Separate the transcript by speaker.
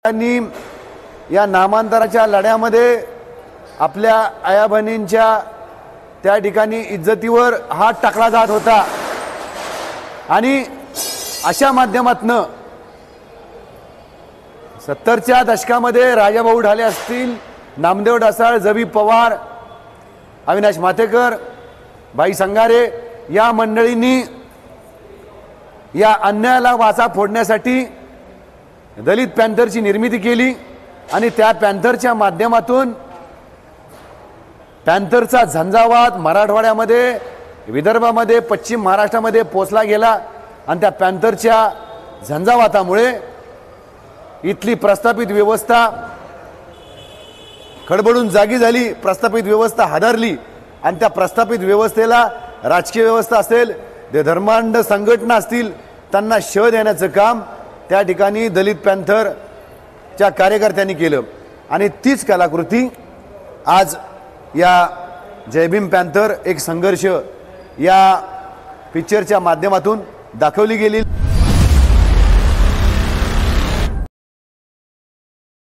Speaker 1: त्यांनी या नामांतराच्या लढ्यामध्ये आपल्या आया बहिणींच्या त्या ठिकाणी इज्जतीवर हात टाकला जात होता आणि अशा माध्यमातनं 70च्या दशकामध्ये राजाभाऊ ढाले असतील, नामदेव ढसाळ, जबी पवार, अविनाश मातेकर, भाई संगारे या मंडळींनी या अन्यायाला वाचा फोडण्यासाठी दलित पॅन्थरची निर्मिती केली आणि त्या पॅन्थरच्या माध्यमातून पॅन्थरचा झंझावात मराठवाड्यामध्ये, विदर्भामध्ये, पश्चिम महाराष्ट्रामध्ये पोचला गेला आणि त्या पॅन्थरच्या झंझावातामुळे इथली प्रस्थापित व्यवस्था खडबडून जागी झाली, प्रस्थापित व्यवस्था हादरली आणि त्या प्रस्थापित व्यवस्थेला राजकीय व्यवस्था असेल, धर्मांध संघटना असतील, त्यांना शह देण्याचं काम त्या ठिकाणी दलित पॅन्थरच्या कार्यकर्त्यांनी केलं आणि तीच कलाकृती आज या जय भीम पॅन्थर एक संघर्ष या पिक्चरच्या माध्यमातून दाखवली गेली।